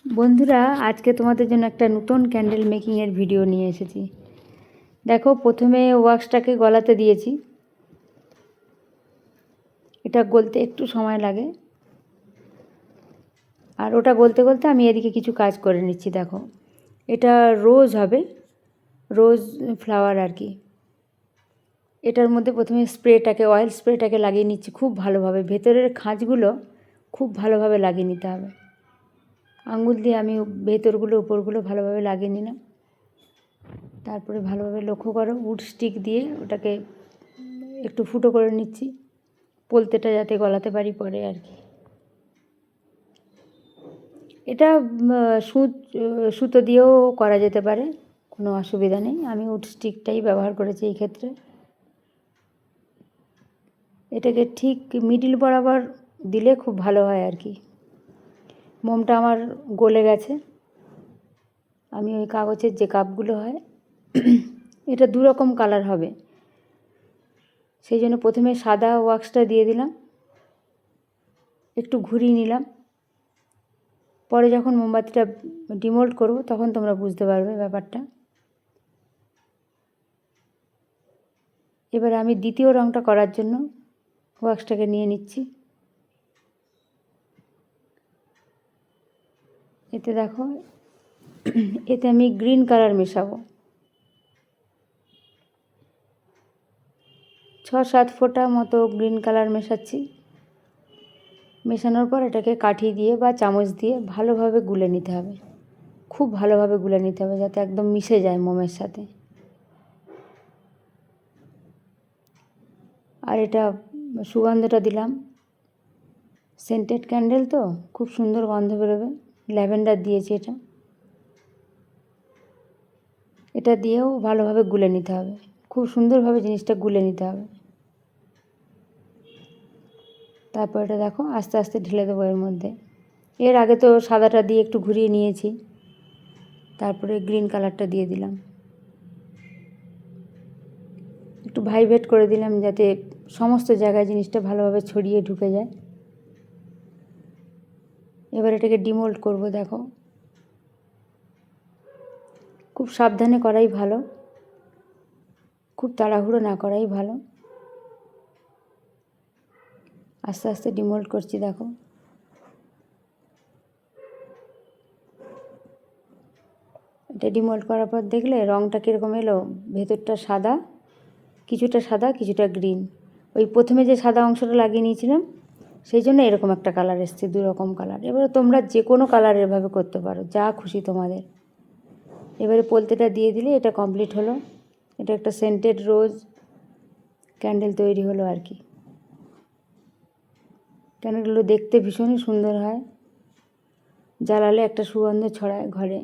বন্ধুরা, আজকে তোমাদের জন্য একটা নতুন ক্যান্ডেল মেকিংয়ের ভিডিও নিয়ে এসেছি। দেখো, প্রথমে ওয়াক্সটাকে গলাতে দিয়েছি। এটা গলতে একটু সময় লাগে, আর ওটা গলতে গলতে আমি এদিকে কিছু কাজ করে নিচ্ছি। দেখো, এটা রোজ হবে, রোজ ফ্লাওয়ার আর কি। এটার মধ্যে প্রথমে অয়েল স্প্রেটাকে লাগিয়ে নিচ্ছি খুব ভালোভাবে। ভেতরের খাঁজগুলো খুব ভালোভাবে লাগিয়ে নিতে হবে। আঙুল দিয়ে আমি ভেতরগুলো উপরগুলো ভালোভাবে লাগিয়ে নিলাম। তারপরে ভালোভাবে লক্ষ্য করো, উড স্টিক দিয়ে ওটাকে একটু ফুটো করে নিচ্ছি, পোলতেটা যাতে গলাতে পারি পরে আর কি। এটা সুতো দিয়েও করা যেতে পারে, কোনো অসুবিধা নেই। আমি উড স্টিকটাই ব্যবহার করেছি এই ক্ষেত্রে। এটাকে ঠিক মিডিল বরাবর দিলে খুব ভালো হয় আর কি। মোমটা আমার গলে গেছে। আমি ওই কাগজের যে কাপগুলো হয়, এটা দু রকম কালার হবে, সেই জন্য প্রথমে সাদা ওয়াক্সটা দিয়ে দিলাম, একটু ঘুরিয়ে নিলাম। পরে যখন মোমবাতিটা ডিমোল্ড করব তখন তোমরা বুঝতে পারবে ব্যাপারটা। এবারে আমি দ্বিতীয় রঙটা করার জন্য ওয়াক্সটাকে নিয়ে নিচ্ছি। এতে দেখো, এতে আমি গ্রিন কালার মেশাবো। 6-7 ফোঁটা মতো গ্রিন কালার মেশাচ্ছি। মেশানোর পর এটাকে কাঠি দিয়ে বা চামচ দিয়ে ভালোভাবে গুলে নিতে হবে, খুব ভালোভাবে গুলে নিতে হবে যাতে একদম মিশে যায় মোমের সাথে। আর এটা সুগন্ধটা দিলাম, সেন্টেড ক্যান্ডেল তো খুব সুন্দর গন্ধ বেরোবে। ল্যাভেন্ডার দিয়েছি এটা দিয়েও ভালোভাবে গুলে নিতে হবে, খুব সুন্দরভাবে জিনিসটা গুলে নিতে হবে। তারপর এটা দেখো, আস্তে আস্তে ঢেলে দেবো এর মধ্যে। এর আগে তো সাদাটা দিয়ে একটু ঘুরিয়ে নিয়েছি, তারপরে গ্রিন কালারটা দিয়ে দিলাম, একটু ভাইব্রেট করে দিলাম যাতে সমস্ত জায়গায় জিনিসটা ভালোভাবে ছড়িয়ে ঢুকে যায়। এবার এটাকে ডিমোল্ড করব। দেখো, খুব সাবধানে করাই ভালো, খুব তাড়াহুড়ো না করাই ভালো। আস্তে আস্তে ডিমোল্ড করছি। দেখো, এটা ডিমোল্ড করার পর দেখলে রঙটা কীরকম এলো, ভেতরটা সাদা, কিছুটা গ্রিন। ওই প্রথমে যে সাদা অংশটা লাগিয়ে নিয়েছিলাম সেই জন্য এরকম একটা কালার এসছে, দু রকম কালার। এবারে তোমরা যে কোনো কালার এভাবে করতে পারো, যা খুশি তোমাদের। এবারে পোলতেটা দিয়ে দিলে এটা কমপ্লিট হলো। এটা একটা সেন্টেড রোজ ক্যান্ডেল তৈরি হলো আর কি। ক্যান্ডেলগুলো দেখতে ভীষণই সুন্দর হয়, জ্বালালে একটা সুগন্ধ ছড়ায় ঘরে।